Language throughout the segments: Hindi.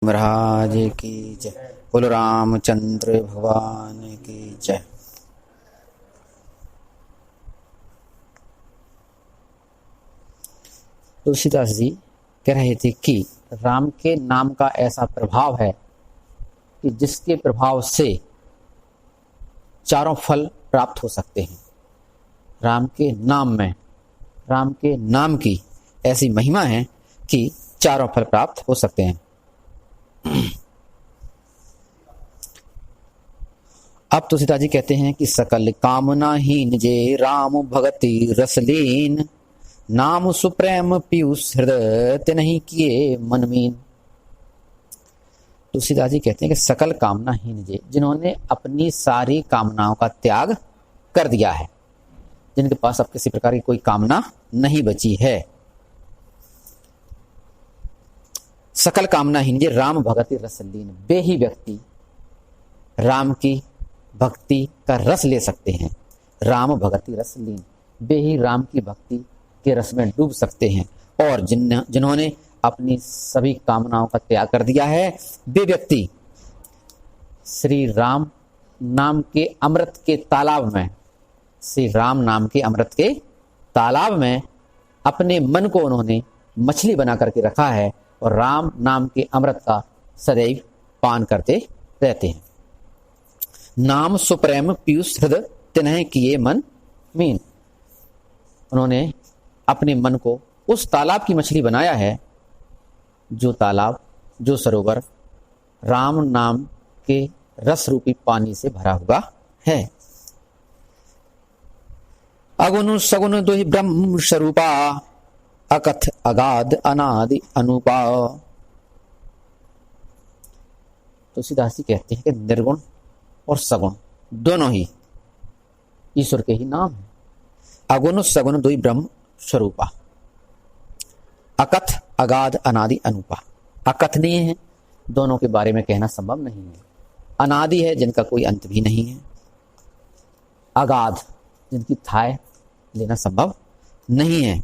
महाराज की जय। बोलो रामचंद्र भगवान की जय। तुलसीदास जी कह रहे थे कि राम के नाम का ऐसा प्रभाव है कि जिसके प्रभाव से चारों फल प्राप्त हो सकते हैं। राम के नाम में, राम के नाम की ऐसी महिमा है कि चारों फल प्राप्त हो सकते हैं। अब तुलसीदास जी कहते हैं कि सकल कामना हीन जे राम भगति रसलीन, नाम सुप्रेम पीयूष हृदय ते नहीं किए मनमीन। तुलसीदास जी कहते हैं कि सकल कामना हीन जे, जिन्होंने अपनी सारी कामनाओं का त्याग कर दिया है, जिनके पास अब किसी प्रकार की कोई कामना नहीं बची है। सकल कामना हीन जे राम भगति रसलीन, वे ही व्यक्ति राम की भक्ति का रस ले सकते हैं। राम भगति रसलीन, वे ही राम की भक्ति के रस में डूब सकते हैं। और जिन्होंने अपनी सभी कामनाओं का त्याग कर दिया है, वे व्यक्ति श्री राम नाम के अमृत के तालाब में, श्री राम नाम के अमृत के तालाब में अपने मन को उन्होंने मछली बना करके रखा है और राम नाम के अमृत का सदैव पान करते रहते हैं। नाम सुप्रेम पीयूष हृदय तिन्ह किए मन मीन, उन्होंने अपने मन को उस तालाब की मछली बनाया है, जो तालाब, जो सरोवर राम नाम के रस रूपी पानी से भरा हुआ है। अगुण सगुण दुहि ब्रह्म स्वरूपा, अकथ अगाध अनादि अनुपा। तुलसीदास जी कहते हैं कि निर्गुण और सगुण दोनों ही ईश्वर के ही नाम है। अगुण सगुण दुई ब्रह्म स्वरूपा, अकथ अगाध अनादि अनुपा। अकथनीय है, दोनों के बारे में कहना संभव नहीं है। अनादि है, जिनका कोई अंत भी नहीं है। अगाध, जिनकी थाह लेना संभव नहीं है।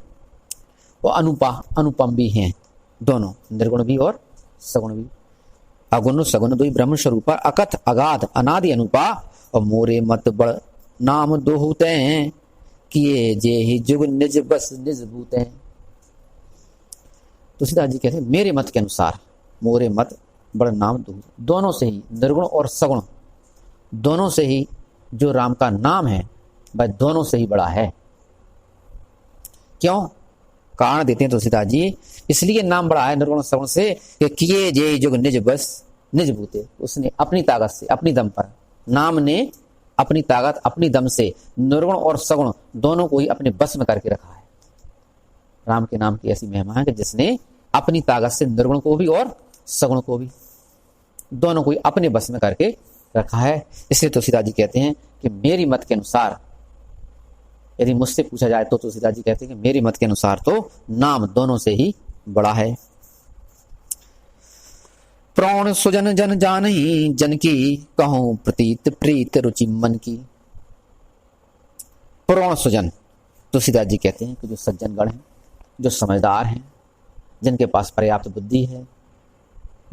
वो अनुपा, अनुपम भी हैं, दोनों निर्गुण भी और सगुण भी। अगुण सगुण दुई ब्रह्म स्वरूपा, अकथ अगाध अनादि अनुपा। और मोरे मत बड़ नाम दोहते किए जे ही जुग निज बस निज भूते। तुलसीदास जी कहते हैं मेरे मत के अनुसार, मोरे मत बड़ नाम दोहू, दोनों से ही निर्गुण और सगुण, दोनों से ही जो राम का नाम है वह दोनों से ही बड़ा है। क्यों? कारण देते हैं तुलसीदास जी, इसलिए नाम बड़ा है निर्गुण सगुण से कि किए जे जुग निज बस निज भूते। उसने अपनी ताकत से, अपनी दम पर, नाम ने अपनी ताकत अपनी दम से निर्गुण और सगुण दोनों को ही अपने बस में करके रखा है। राम के नाम की ऐसी महिमा है कि जिसने अपनी ताकत से निर्गुण को भी और सगुण को भी, दोनों को ही अपने बस में करके रखा है। इसलिए तुलसीदास जी कहते हैं कि मेरी मत के अनुसार, यदि मुझसे पूछा जाए तो तुलसीदास जी कहते हैं कि मेरी मत के अनुसार तो नाम दोनों से ही बड़ा है। प्राण सुजन जन जानहि जन की, कहूं प्रतीत प्रीत रुचि मन की। प्राण सुजन, तुलसीदास जी कहते हैं कि जो सज्जन गण हैं, जो समझदार हैं, जिनके पास पर्याप्त बुद्धि है,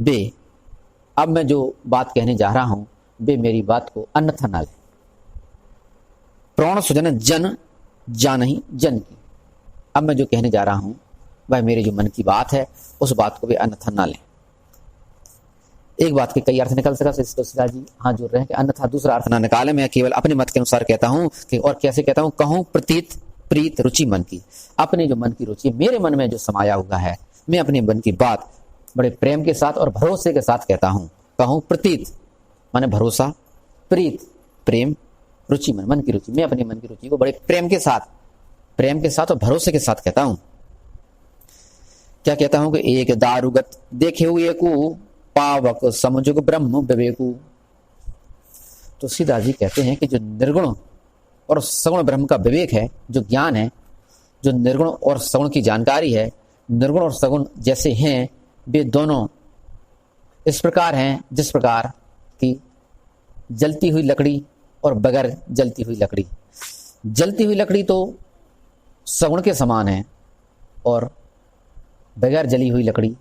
वे, अब मैं जो बात कहने जा रहा हूं, वे मेरी बात को अन्यथा न लें। प्राण सुजन जन जानहि जन की, अब मैं जो कहने जा रहा हूं वह मेरे जो मन की बात है, उस बात को वे अन्यथा न लें। एक बात के कई अर्थ निकल सका, तुलसीदास जी हाथ जोड़ रहे हैं कि अन्यथा दूसरा अर्थ ना निकाले। मैं केवल अपने मत के अनुसार कहता हूं कि, और कैसे कहता हूं, कहूं प्रतीत प्रीत रुचि मन की। अपने जो मन की रुचि, मेरे मन में जो समाया हुआ है, मैं अपने मन की बात बड़े प्रेम के साथ और भरोसे के साथ कहता हूं। कहूं प्रतीत माने भरोसा, प्रीत प्रेम, रुचि मन, मन की रुचि, मैं अपने मन की रुचि को बड़े प्रेम के साथ और भरोसे के साथ कहता हूं। क्या कहता हूं कि एक दारुगत देखे हुए को, पावक समझुग ब्रह्म विवेकु। तो तुलसीदास जी कहते हैं कि जो निर्गुण और सगुण ब्रह्म का विवेक है, जो ज्ञान है, जो निर्गुण और सगुण की जानकारी है, निर्गुण और सगुण जैसे हैं, वे दोनों इस प्रकार हैं जिस प्रकार की जलती हुई लकड़ी और बगैर जलती हुई लकड़ी। जलती हुई लकड़ी तो सगुण के समान है और बगैर जली हुई लकड़ी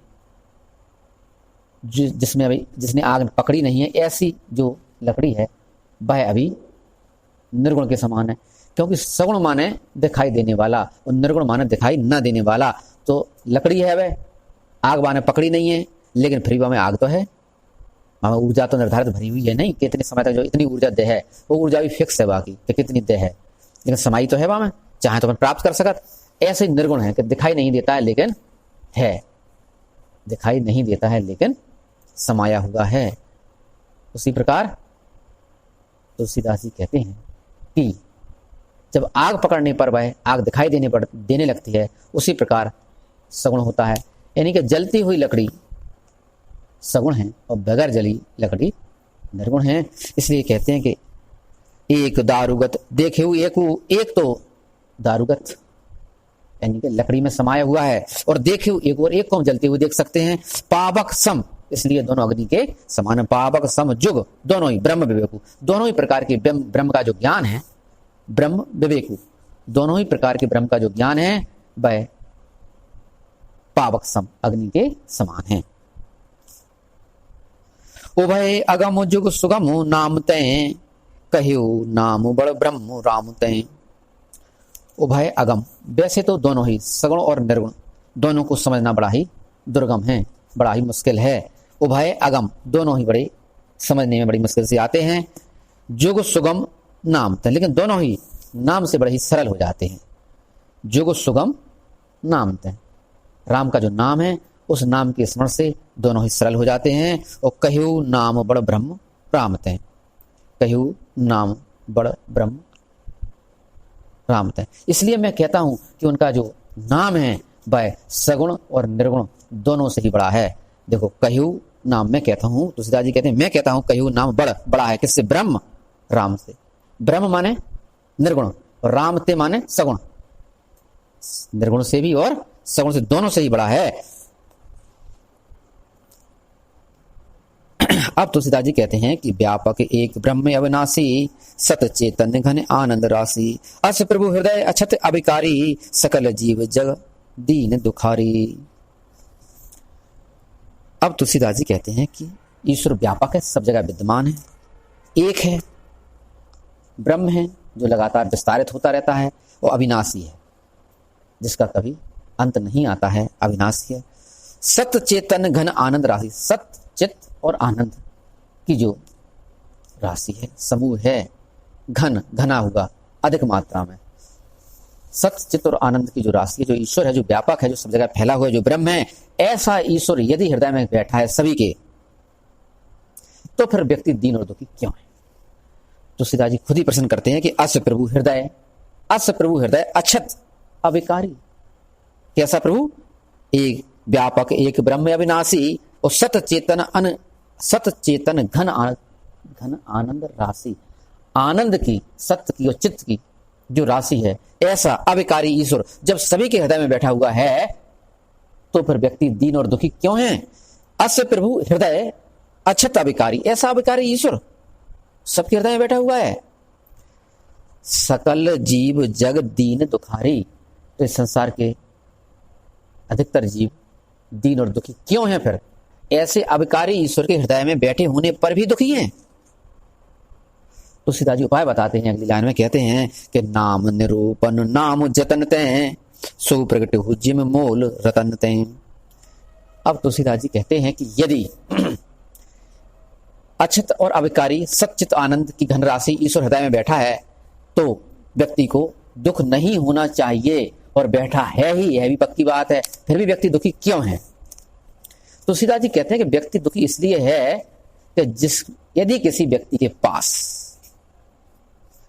जिसमें अभी जिसने आग पकड़ी नहीं है, ऐसी जो लकड़ी है वह अभी निर्गुण के समान है। क्योंकि सगुण माने दिखाई देने वाला और निर्गुण माने दिखाई न देने वाला। तो लकड़ी है वह, आग माने पकड़ी नहीं है, लेकिन फिर भी में आग तो है, वहाँ ऊर्जा तो निर्धारित भरी हुई है नहीं कि इतने समय तक जो इतनी ऊर्जा दे है, वो ऊर्जा भी फिक्स है बाकी कि कितनी दे है, लेकिन समाई तो है वहाँ में, चाहे तो अपन प्राप्त कर सकत। ऐसे ही निर्गुण है कि दिखाई नहीं देता है लेकिन है, दिखाई नहीं देता है लेकिन समाया हुआ है। उसी प्रकार तुलसीदास जी कहते हैं कि जब आग पकड़ने पर वह आग दिखाई देने लगती है, उसी प्रकार सगुण होता है। यानी कि जलती हुई लकड़ी सगुण है और बगैर जली लकड़ी निर्गुण है। इसलिए कहते हैं कि एक दारुगत देखे हुए एक तो दारुगत यानी कि लकड़ी में समाया हुआ है, और देखे हुए एक और एक को हम जलते हुए देख सकते हैं। पावक सम, इसलिए दोनों अग्नि के समान। पावक सम जुग, दोनों ही ब्रह्म विवेकु, दोनों ही प्रकार के ब्रह्म का जो ज्ञान है, ब्रह्म विवेकु, दोनों ही प्रकार के ब्रह्म का जो ज्ञान है वह पावक सम अग्नि के समान है। उभय अगम जुग सुगम नाम तय, कह्यु नाम बड़ ब्रह्म राम तय। उभय अगम, वैसे तो दोनों ही सगुण और निर्गुण दोनों को समझना बड़ा ही दुर्गम है, बड़ा ही मुश्किल है। उभय अगम, दोनों ही बड़े समझने में बड़ी मुश्किल से आते हैं। जुग सुगम नाम तय, लेकिन दोनों ही नाम से बड़े ही सरल हो जाते हैं। जुग सुगम नाम तय, राम का जो नाम है उस नाम के स्मरण से दोनों ही सरल हो जाते हैं। और कह्यु नाम बड़ ब्रह्म राम तय, कह्यु नाम बड़ ब्रह्म राम तय। इसलिए मैं कहता हूं कि उनका जो नाम है वह सगुण और निर्गुण दोनों से ही बड़ा है। देखो कह्यु नाम, मैं कहता हूं, तुलसीदास जी कहते हैं मैं कहता हूं कह्यु नाम बड़ा है। किससे? ब्रह्म, राम से। ब्रह्म माने निर्गुण और राम ते माने सगुण, निर्गुण से भी और सगुण से, दोनों से ही बड़ा है। अब तुलसीदास जी कहते हैं कि व्यापक एक ब्रह्म अविनाशी, सत चेतन घन आनंद राशि, अस प्रभु हृदय अछत अभिकारी, सकल जीव जग दीन दुखारी। अब तुलसीदास जी कहते हैं कि ईश्वर व्यापक है, सब जगह विद्यमान है, एक है, ब्रह्म है जो लगातार विस्तारित होता रहता है, और अविनाशी है जिसका कभी अंत नहीं आता है, अविनाशी है। सत चेतन घन आनंद राशि, सत चित और आनंद की जो राशि है, समूह है, घना हुआ अधिक मात्रा में, सत चित और आनंद की जो राशि है, जो ईश्वर है, जो व्यापक है, जो सब जगह फैला हुआ है, जो ब्रह्म है, ऐसा ईश्वर यदि हृदय में बैठा है सभी के, तो फिर व्यक्ति दीन और दुखी क्यों है? तुलसीदास जी खुद ही प्रश्न करते हैं कि अस प्रभु हृदय अछत अविकारी। कैसा प्रभु? एक व्यापक, एक ब्रह्म अविनाशी, और सत चेतन घन आनंद राशि, आनंद की, सत्य की और चित्त की जो राशि है, ऐसा अविकारी ईश्वर जब सभी के हृदय में बैठा हुआ है, तो फिर व्यक्ति दीन और दुखी क्यों है? अस प्रभु हृदय अछत अविकारी, ऐसा अविकारी ईश्वर सबके हृदय में बैठा हुआ है। सकल जीव जग दीन दुखारी, तो इस संसार के अधिकतर जीव दीन और दुखी क्यों हैं? फिर ऐसे अविकारी ईश्वर के हृदय में बैठे होने पर भी दुखी हैं। तुलसीदास जी उपाय बताते हैं, अगली लाइन में कहते हैं कि नाम निरूपण नाम जतन तय, सो प्रगट हो जिम मोल रतन तय। अब तुलसीदास जी कहते हैं कि यदि अछत और अविकारी सच्चित आनंद की घन राशि ईश्वर हृदय में बैठा है, तो व्यक्ति को दुख नहीं होना चाहिए, और बैठा है ही, यह भी पक्की बात है, फिर भी व्यक्ति दुखी क्यों है? तुलसीदास जी कहते हैं कि व्यक्ति दुखी इसलिए है कि यदि किसी व्यक्ति के पास,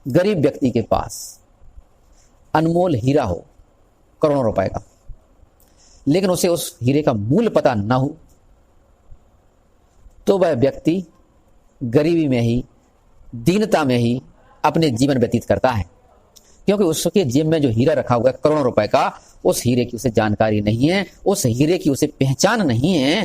गरीब व्यक्ति के पास अनमोल हीरा हो करोड़ों रुपए का, लेकिन उसे उस हीरे का मूल्य पता ना हो, तो वह व्यक्ति गरीबी में ही, दीनता में ही अपने जीवन व्यतीत करता है, क्योंकि उसके जेब में जो हीरा रखा हुआ है करोड़ों रुपए का, उस हीरे की उसे जानकारी नहीं है, उस हीरे की उसे पहचान नहीं है।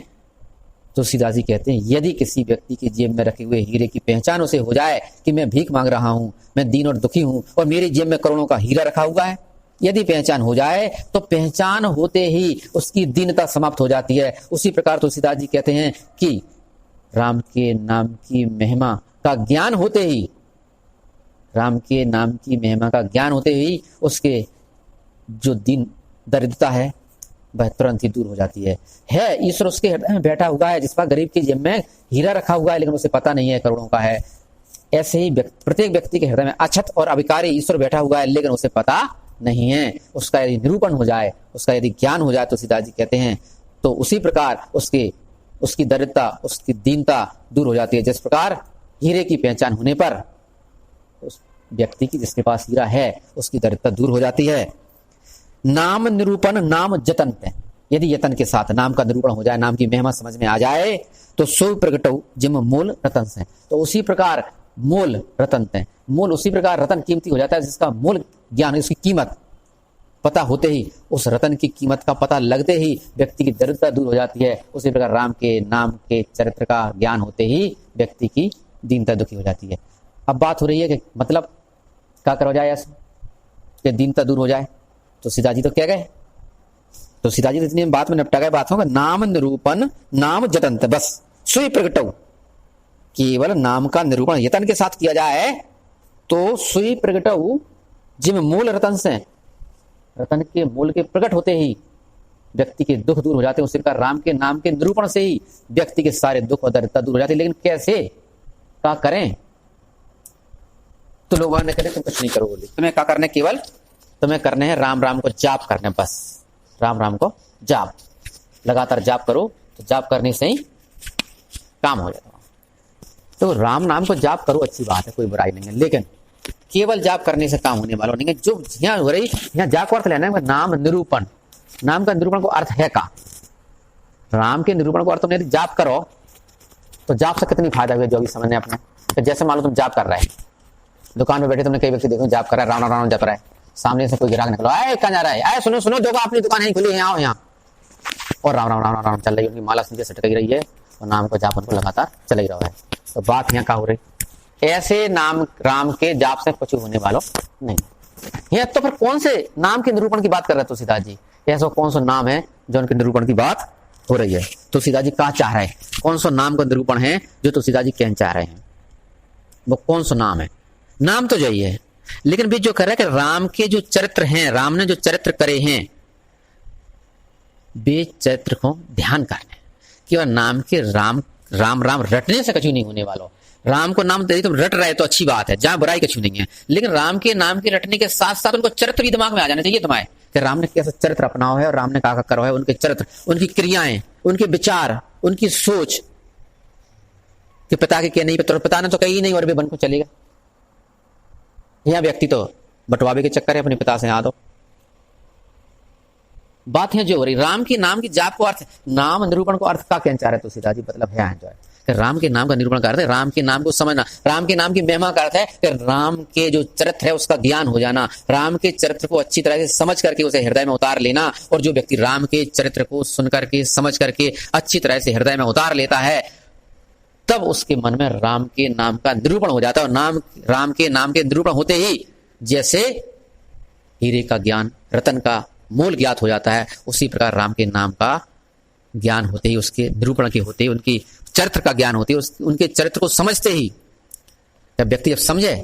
तुलसीदास जी कहते हैं यदि किसी व्यक्ति की जेब में रखे हुए हीरे की पहचान उसे हो जाए कि मैं भीख मांग रहा हूं, मैं दीन और दुखी हूं, और मेरी जेब में करोड़ों का हीरा रखा हुआ है, यदि पहचान हो जाए तो पहचान होते ही उसकी दीनता समाप्त हो जाती है। उसी प्रकार तुलसीदास जी कहते हैं कि राम के नाम की महिमा का ज्ञान होते ही, राम के नाम की महिमा का ज्ञान होते ही उसके जो दीन दरिद्रता है वह तुरंत ही दूर हो जाती है। ईश्वर उसके हृदय में बैठा हुआ है, जिस पर गरीब की जेब में हीरा रखा हुआ है लेकिन उसे पता नहीं है करोड़ों का है। ऐसे ही प्रत्येक व्यक्ति के हृदय में अछत और अविकारी ईश्वर बैठा हुआ है लेकिन उसे पता नहीं है। उसका यदि निरूपण हो जाए, उसका यदि ज्ञान हो जाए, तो तुलसीदास जी कहते हैं तो उसी प्रकार उसकी दरिद्रता, उसकी दीनता दूर हो जाती है। जिस प्रकार हीरे की पहचान होने पर उस व्यक्ति की जिसके पास हीरा है उसकी दरिद्रता दूर हो जाती है। नाम निरूपण नाम जतन, यदि यतन के साथ नाम का निरूपण हो जाए, नाम की महिमा समझ में आ जाए तो सो प्रगटऊ जिम मूल रतन से, तो उसी प्रकार मूल रतन थे, मूल उसी प्रकार रतन कीमती हो जाता है जिसका मूल ज्ञान, उसकी कीमत पता होते ही, उस रतन की कीमत का पता लगते ही व्यक्ति की दरिद्रता दूर हो जाती है। उसी प्रकार राम के नाम के चरित्र का ज्ञान होते ही व्यक्ति की दीनता दुखी हो जाती है। अब बात हो रही है कि मतलब क्या करो जाए ऐसे कि दीनता दूर हो जाए, तो सीता जी तो क्या गए, तो सीता जी तो इतनी बात में निपटा गए बात होगा। नाम निरूपण नाम जतन, बस सुई प्रगटऊ, केवल नाम का निरूपण यतन के साथ किया जाए तो सुई प्रगटऊ जिम मूल रतन से, रतन के मूल के प्रकट होते ही व्यक्ति के दुख दूर हो जाते हैं। उसी प्रकार राम के नाम के निरूपण से ही व्यक्ति के सारे दुख और दरिद्रता दूर हो जाती है। लेकिन कैसे क्या करें, तो लोग ने कहे तुम कुछ नहीं करो, बोले तुम्हें क्या करने, केवल तुम्हें करने हैं राम राम को जाप करने, बस राम राम को जाप, लगातार जाप करो तो जाप करने से ही काम हो जाता है। तो राम नाम को जाप करो, अच्छी बात है, कोई बुराई नहीं है, लेकिन केवल जाप करने से काम होने वाला नहीं है। जो यहाँ हो रही, यहाँ जाप को अर्थ लेना है नाम निरूपण, नाम का निरूपण को अर्थ है का, राम के निरूपण को अर्थ तुम यदि जाप करो तो जाप से कितनी फायदा हुआ जो भी समझने अपने। तो जैसे मान लो तुम जाप कर रहे हैं, दुकान में बैठे तुमने कई व्यक्ति देखो जाप कर रहा है, राम राम जप रहा है, सामने से कोई ग्राहक निकलो, आए कहाँ जा रहा है, आए सुनो सुनो देखो अपनी दुकान है खुली है, आओ यहाँ, और राम राम राम राम चल रही है, उनकी माला नीचे सटक रही है और नाम को जाप उनको लगातार चल ही रहा है। तो बात यहाँ क्या हो रही, ऐसे नाम राम के जाप से कुछ होने वालों नहीं। यह तो फिर कौन से नाम के निरूपण की बात कर रहे हैं तुलसीदास जी, ऐसा कौन सा नाम है जो उनके निरूपण की बात हो रही है। तुलसीदास जी कहा चाह रहे हैं, कौन सा नाम का निरूपण है जो तुलसीदास जी कहना चाह रहे हैं, वो कौन सा नाम है। नाम तो यही है, लेकिन भी जो कह रहा है कि राम के जो चरित्र हैं, राम ने जो चरित्र करे हैं, वे चरित्र को ध्यान करने, केवल नाम के राम राम राम रटने से कछु नहीं होने वाला। राम को नाम दे तुम रट रहे तो अच्छी बात है, जहां बुराई कछु नहीं है, लेकिन राम के नाम के रटने के साथ साथ उनको चरित्र भी दिमाग में आ जाना चाहिए तुम्हारे, कि राम ने कैसा चरित्र अपनाओ है और राम ने क्या करो है, उनके चरित्र, उनकी क्रियाएं, उनके विचार, उनकी सोच, कि पिता के क्या नहीं, पिता ने तो कही नहीं और भी बन को चलेगा। यह व्यक्ति तो बंटवावे के चक्कर है अपने पिता से, याद हो बात है जो हो रही। राम की नाम की जाप को अर्थ, नाम निरूपण को अर्थ का क्या चाह रहे तुलसीदास जी, मतलब है जो है राम के नाम का निरूपण करते हैं, राम के नाम को समझना, राम के नाम की महिमा का अर्थ है कि राम के जो चरित्र है उसका ज्ञान हो जाना, राम के चरित्र को अच्छी तरह से समझ करके उसे हृदय में उतार लेना। और जो व्यक्ति राम के चरित्र को सुन करके समझ करके अच्छी तरह से हृदय में उतार लेता है, तब उसके मन में राम के नाम का निरूपण हो जाता है। और राम के नाम के निरूपण होते ही जैसे हीरे का ज्ञान, रतन का मूल ज्ञात हो जाता है, उसी प्रकार राम के नाम का ज्ञान होते ही, उसके निरूपण के होते ही, उनकी चरित्र का ज्ञान होते ही, उनके चरित्र को समझते ही जब व्यक्ति जब समझे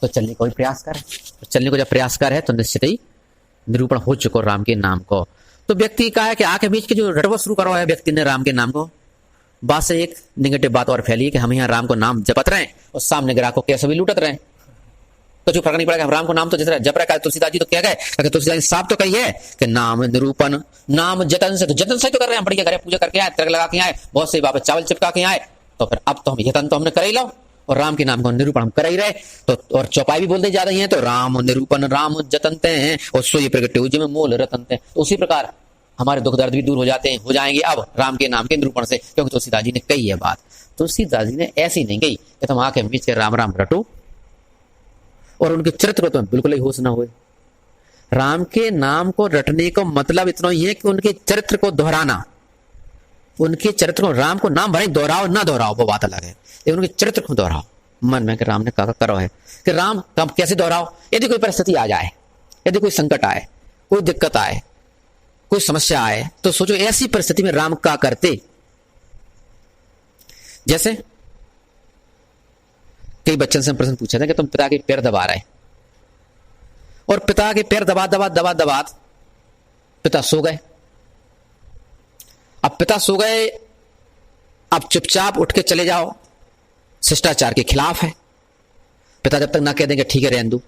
तो चलने को भी प्रयास करे, तो चलने को जब प्रयास करे तो निश्चित ही निरूपण हो चुका राम के नाम को। तो व्यक्ति का है कि आके बीच के जो रटवा शुरू करो है व्यक्ति ने राम के नाम को, बात से एक निगेटिव बात और फैली है कि हम यहाँ राम को नाम जपत रहे और सामने ग्राहक को कैसे भी लूटत रहे, तो जो फर्क नहीं पड़ेगा। हम राम को नाम तो जैसे जप रहा है, तुलसीदास जी तो क्या गए, तुलसीदास जी साफ तो कही है कि नाम निरूपण नाम जतन से, तो जतन से तो कर रहे हैं, हम बढ़िया घर पूजा करके आए, तिलक लगा के आए, बहुत से वापस चावल चिपका के आए, तो फिर अब तो हम यतन तो हमने कर ही लो और राम के नाम को निरूपण हम कर ही रहे। तो और चौपाई भी बोलते जा रही है, तो राम निरूपण राम जतनते हैं और सोई प्रगटे में मूल रतनते। तो उसी प्रकार हमारे दुख दर्द भी दूर हो जाते हैं, हो जाएंगे अब राम के नाम के निरूपण से, क्योंकि तुलसीदास जी ने कही है बात। तुलसीदास जी ने ऐसी नहीं कही कि तुम आके बीच के राम राम रटो और उनके चरित्र को तुम्हें बिल्कुल ही होश ना हुए। राम के नाम को रटने का मतलब इतना ही है कि उनके चरित्र को दोहराना, उनके चरित्र को, राम को नाम भले दोहराओ ना दोहराओ वो बात अलग है, लेकिन उनके चरित्र को दोहराओ मन में कि राम ने कहा करो है कि राम कब कैसे दोहराओ। यदि कोई परिस्थिति आ जाए यदि कोई संकट आए, कोई दिक्कत आए, कोई समस्या आए, तो सोचो ऐसी परिस्थिति में राम क्या करते। जैसे कई बच्चों से प्रश्न पूछा था कि तुम पिता के पैर दबा रहे, और पिता के पैर दबा दबा दबा दबा पिता सो गए। अब पिता सो गए, अब चुपचाप उठ के चले जाओ, शिष्टाचार के खिलाफ है। पिता जब तक ना कह देंगे ठीक है रहने दो,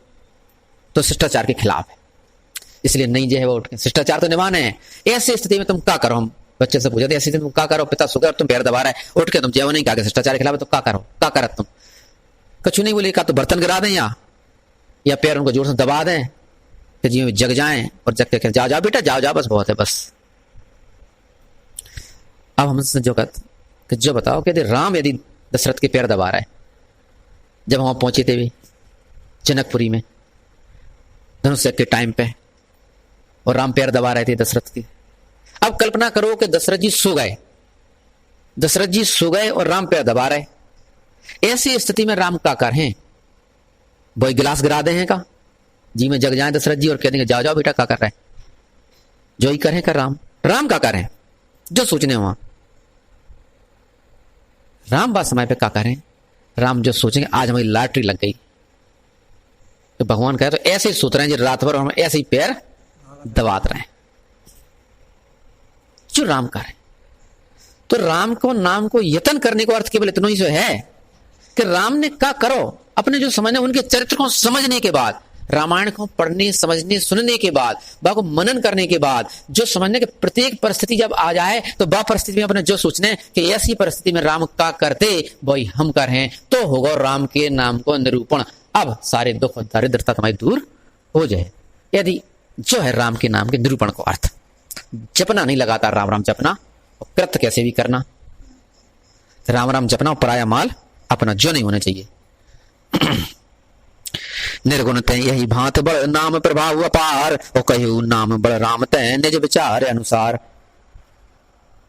तो शिष्टाचार के खिलाफ है। इसलिए नहीं जो है वो उठ के शिष्टाचार तो निभाने हैं। ऐसी स्थिति में तुम क्या करो, हम बच्चे से पूछते ऐसी स्थिति में क्या करो, पिता सो गए और तुम पैर दबा रहे, उठ के तुम जय नहीं कहा शिष्टाचार के खिलाफ है, तो क्या करो, क्या करत तुम? कुछ नहीं बोले, का तो बर्तन गिरा दें या पैर उनको जोर से दबा दें कि जी जग जाएं, और जग के जाओ जाओ बेटा जाओ जाओ, बस बहुत है बस। अब हमसे जो बताओ कि राम यदि दशरथ के पैर दबा रहा है, जब वहां पहुंचे थे भी जनकपुरी में धनुष के टाइम पे, और राम पैर दबा रहे थे दशरथ के। अब कल्पना करो कि दशरथ जी सो गए और राम पैर दबा रहे। ऐसी स्थिति में राम का कर हैं, वही गिलास गिरा दे हैं का जी में जग जाए दशरथ जी और कह देंगे जाओ जाओ बेटा क्या कर रहे हैं, जो ही करें कर राम का करें जो सोचने वहां। राम बात समय पे क्या करें, राम जो सोचेंगे आज हमारी लॉटरी लग गई, तो भगवान कहे तो ऐसे ही सोच रहे हैं जी रात भर हम ऐसे ही पैर दबात रहे जो राम का है। तो राम को नाम को यत्न करने को अर्थ केवल इतना ही जो है कि राम ने क्या करो, अपने जो समझने उनके चरित्र को समझने के बाद, रामायण को पढ़ने समझने सुनने के बाद, बा को मनन करने के बाद, जो समझने के प्रत्येक परिस्थिति जब आ जाए तो वह परिस्थिति में अपने जो सोचने कि ऐसी परिस्थिति में राम का करते वही हम कर हैं, तो होगा राम के नाम को निरूपण। अब सारे दुख दारिद्रता तुम्हारी दूर हो जाए। यदि जो है राम के नाम के निरूपण को अर्थ जपना नहीं, लगातार राम राम जपना, और कृत्य कैसे भी करना, राम राम जपना और पराया माल अपना जो नहीं होना चाहिए। निर्गुण तय यही भांत बड़ नाम प्रभाव अपार, और कहू नाम बड़ राम तय निज विचार अनुसार।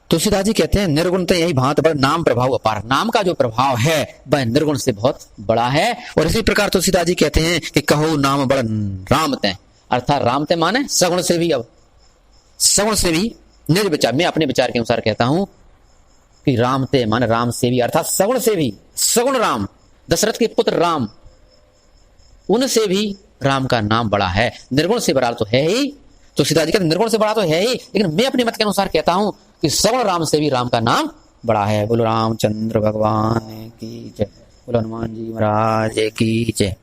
तुलसीदास जी कहते हैं निर्गुण तय यही भांत बड़ नाम प्रभाव अपार, नाम का जो प्रभाव है वह निर्गुण से बहुत बड़ा है। और इसी प्रकार तुलसीदास जी कहते हैं कि कहो नाम बड़ राम तय, अर्थात राम तय माने सगुण से भी, अब सगुण से भी निज विचार, मैं अपने विचार के अनुसार कहता हूं कि राम ते माने राम से भी, अर्थात सगुण से भी, सगुण राम दशरथ के पुत्र राम, उनसे भी राम का नाम बड़ा है। निर्गुण से बड़ा तो है ही, तुलसीदास जी कहते निर्गुण से बड़ा तो है ही, लेकिन मैं अपने मत के अनुसार कहता हूं कि सगुण राम से भी राम का नाम बड़ा है। बोलो रामचंद्र भगवान की जय, बोलो हनुमान जी महाराज की जय।